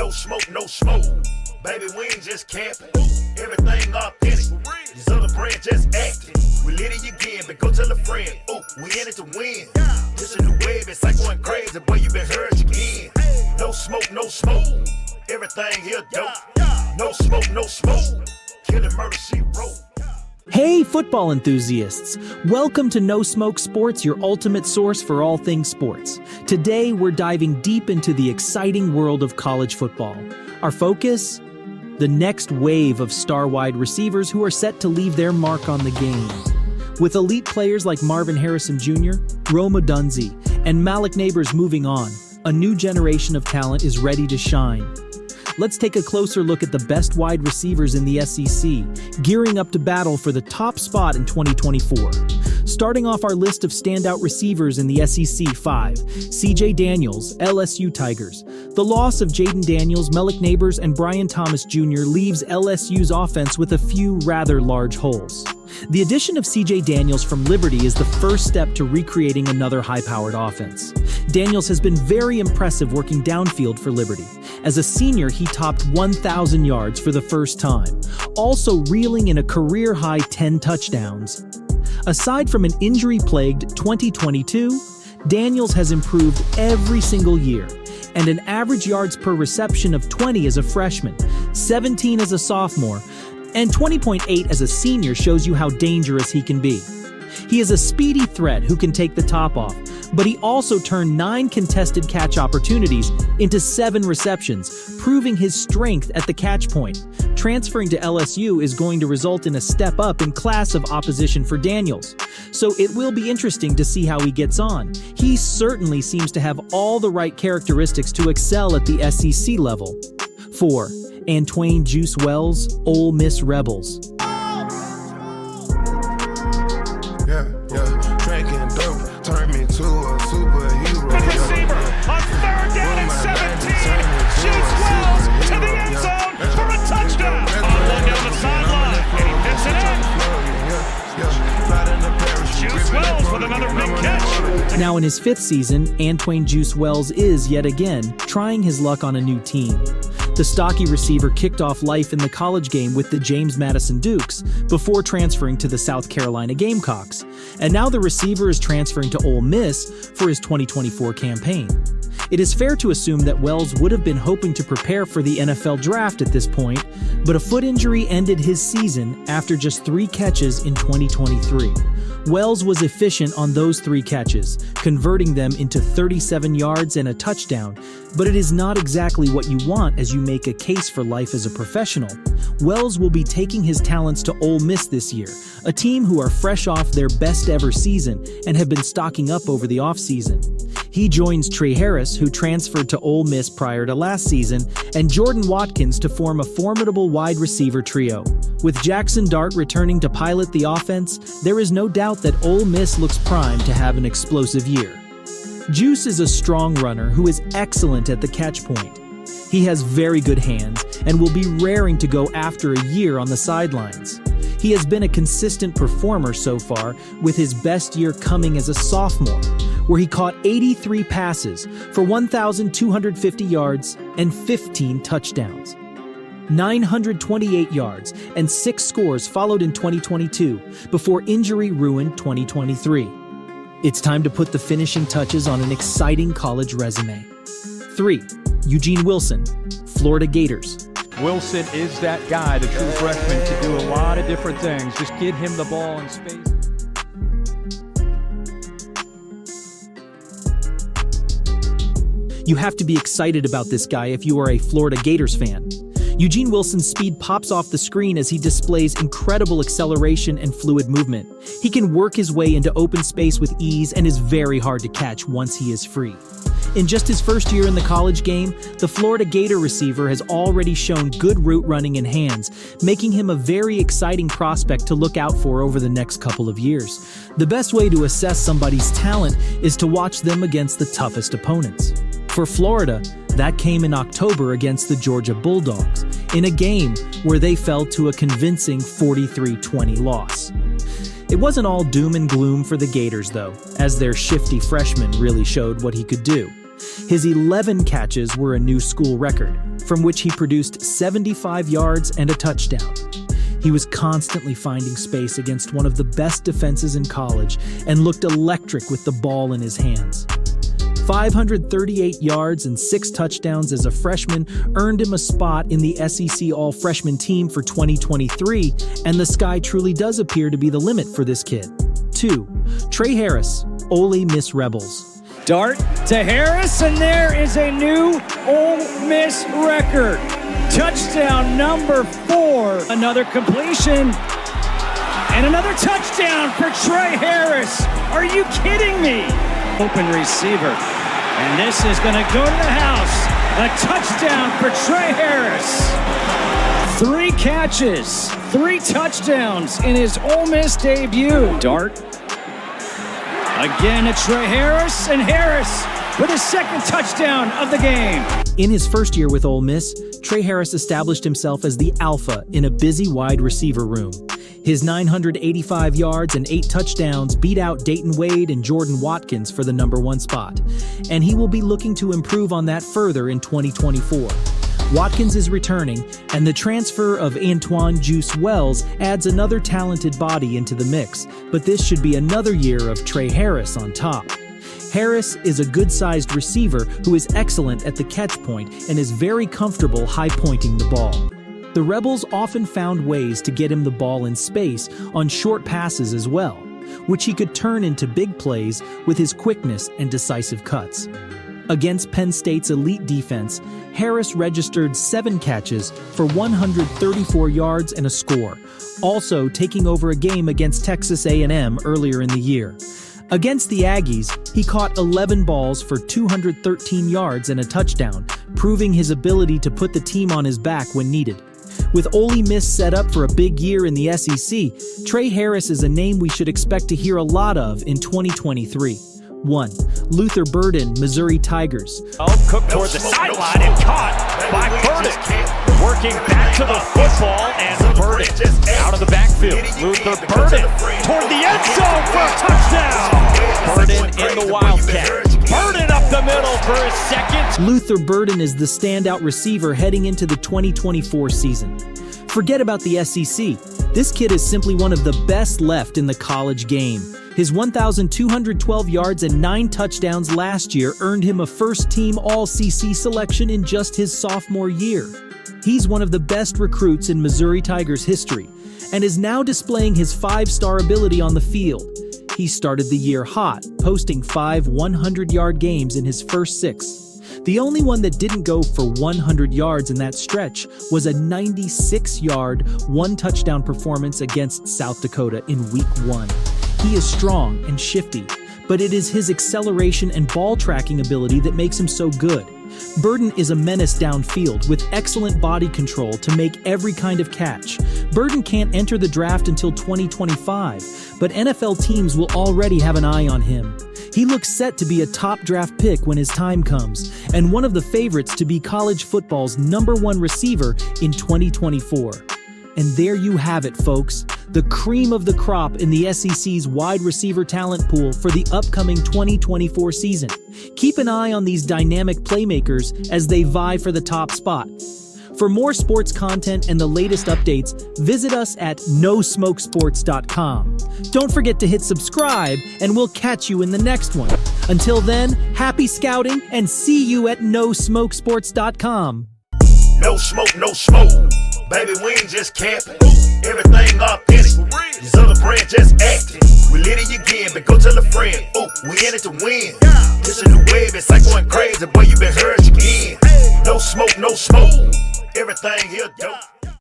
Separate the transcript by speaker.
Speaker 1: No smoke, no smoke. Baby, we ain't just camping. Everything authentic. These other brands just acting. We lit it again, but go tell a friend. Ooh, we in it to win. This is the wave, it's like going crazy. Boy, you been heard again. No smoke, no smoke. Everything here dope. No smoke, no smoke. Killing murder, she wrote.
Speaker 2: Hey, football enthusiasts! Welcome to No Smoke Sports, your ultimate source for all things sports. Today, we're diving deep into the exciting world of college football. Our focus? The next wave of star wide receivers who are set to leave their mark on the game. With elite players like Marvin Harrison Jr., Rome Odunze, and Malik Neighbors moving on, a new generation of talent is ready to shine. Let's take a closer look at the best wide receivers in the SEC, gearing up to battle for the top spot in 2024. Starting off our list of standout receivers in the SEC 5, CJ Daniels, LSU Tigers. The loss of Jaden Daniels, Malik Neighbors, and Brian Thomas Jr. leaves LSU's offense with a few rather large holes. The addition of CJ Daniels from Liberty is the first step to recreating another high-powered offense. Daniels has been very impressive working downfield for Liberty. As a senior, he topped 1,000 yards for the first time, also reeling in a career-high 10 touchdowns. Aside from an injury-plagued 2022, Daniels has improved every single year, and an average yards per reception of 20 as a freshman, 17 as a sophomore, and 20.8 as a senior shows you how dangerous he can be. He is a speedy threat who can take the top off, but he also turned 9 contested catch opportunities into 7 receptions, proving his strength at the catch point. Transferring to LSU is going to result in a step up in class of opposition for Daniels, so it will be interesting to see how he gets on. He certainly seems to have all the right characteristics to excel at the SEC level. 4. Antwain Juice Wells, Ole Miss Rebels.
Speaker 3: Drinking dope turned me to a superhero.
Speaker 4: Receiver on 3rd down and 17. Juice Wells to the end zone for a touchdown. All down the sideline, and he hits it in. Juice Wells with another big catch.
Speaker 2: Now in his 5th season, Antwain Juice Wells is, yet again, trying his luck on a new team. The stocky receiver kicked off life in the college game with the James Madison Dukes before transferring to the South Carolina Gamecocks. And now the receiver is transferring to Ole Miss for his 2024 campaign. It is fair to assume that Wells would have been hoping to prepare for the NFL draft at this point, but a foot injury ended his season after just 3 catches in 2023. Wells was efficient on those 3 catches, converting them into 37 yards and a touchdown, but it is not exactly what you want as you make a case for life as a professional. Wells will be taking his talents to Ole Miss this year, a team who are fresh off their best ever season and have been stocking up over the offseason. He joins Trey Harris, who transferred to Ole Miss prior to last season, and Jordan Watkins to form a formidable wide receiver trio. With Jackson Dart returning to pilot the offense, there is no doubt that Ole Miss looks primed to have an explosive year. Juice is a strong runner who is excellent at the catch point. He has very good hands and will be raring to go after a year on the sidelines. He has been a consistent performer so far, with his best year coming as a sophomore, where he caught 83 passes for 1,250 yards and 15 touchdowns. 928 yards and 6 scores followed in 2022 before injury ruined 2023. It's time to put the finishing touches on an exciting college resume. 3. Eugene Wilson, Florida Gators.
Speaker 5: Wilson is that guy, the true freshman, to do a lot of different things. Just get him the ball in space.
Speaker 2: You have to be excited about this guy if you are a Florida Gators fan. Eugene Wilson's speed pops off the screen as he displays incredible acceleration and fluid movement. He can work his way into open space with ease and is very hard to catch once he is free. In just his first year in the college game, the Florida Gator receiver has already shown good route running and hands, making him a very exciting prospect to look out for over the next couple of years. The best way to assess somebody's talent is to watch them against the toughest opponents. For Florida, that came in October against the Georgia Bulldogs, in a game where they fell to a convincing 43-20 loss. It wasn't all doom and gloom for the Gators, though, as their shifty freshman really showed what he could do. His 11 catches were a new school record, from which he produced 75 yards and a touchdown. He was constantly finding space against one of the best defenses in college and looked electric with the ball in his hands. 538 yards and 6 touchdowns as a freshman earned him a spot in the SEC All-Freshman team for 2023, and the sky truly does appear to be the limit for this kid. 2. Trey Harris, Ole Miss Rebels.
Speaker 6: Dart to Harris, and there is a new Ole Miss record. Touchdown number 4. Another completion. And another touchdown for Trey Harris. Are you kidding me? Open receiver. And this is going to go to the house. A touchdown for Trey Harris. 3 catches, 3 touchdowns in his Ole Miss debut. Dart. Again to Trey Harris, and Harris with his 2nd touchdown of the game.
Speaker 2: In his first year with Ole Miss, Trey Harris established himself as the alpha in a busy wide receiver room. His 985 yards and 8 touchdowns beat out Dayton Wade and Jordan Watkins for the number 1 spot, and he will be looking to improve on that further in 2024. Watkins is returning, and the transfer of Antoine Juice Wells adds another talented body into the mix, but this should be another year of Trey Harris on top. Harris is a good-sized receiver who is excellent at the catch point and is very comfortable high-pointing the ball. The Rebels often found ways to get him the ball in space on short passes as well, which he could turn into big plays with his quickness and decisive cuts. Against Penn State's elite defense, Harris registered 7 catches for 134 yards and a score, also taking over a game against Texas A&M earlier in the year. Against the Aggies, he caught 11 balls for 213 yards and a touchdown, proving his ability to put the team on his back when needed. With Ole Miss set up for a big year in the SEC, Trey Harris is a name we should expect to hear a lot of in 2023. 1. Luther Burden, Missouri Tigers.
Speaker 4: Cook toward the sideline and caught by Burden. Working back to the football, and Burden out of the backfield. Luther Burden toward the end zone for a touchdown. Burden in the Wildcat. Burden up the middle for his 2nd.
Speaker 2: Luther Burden is the standout receiver heading into the 2024 season. Forget about the SEC. This kid is simply one of the best left in the college game. His 1,212 yards and 9 touchdowns last year earned him a first-team All-CC selection in just his sophomore year. He's one of the best recruits in Missouri Tigers history and is now displaying his 5-star ability on the field. He started the year hot, posting 5 100-yard games in his first 6. The only one that didn't go for 100 yards in that stretch was a 96-yard, 1-touchdown performance against South Dakota in Week 1. He is strong and shifty, but it is his acceleration and ball tracking ability that makes him so good. Burden is a menace downfield with excellent body control to make every kind of catch. Burden can't enter the draft until 2025, but NFL teams will already have an eye on him. He looks set to be a top draft pick when his time comes, and one of the favorites to be college football's number 1 receiver in 2024. And there you have it, folks. The cream of the crop in the SEC's wide receiver talent pool for the upcoming 2024 season. Keep an eye on these dynamic playmakers as they vie for the top spot. For more sports content and the latest updates, visit us at nosmokesports.com. Don't forget to hit subscribe, and we'll catch you in the next one. Until then, happy scouting, and see you at nosmokesports.com.
Speaker 1: No smoke, no smoke. Baby, we ain't just camping. Everything authentic. These other brands just acting. We lit it again, but go tell a friend. Oh, we in it to win. This is the wave, it's like going crazy. Boy, you been heard again. No smoke, no smoke. Everything here dope.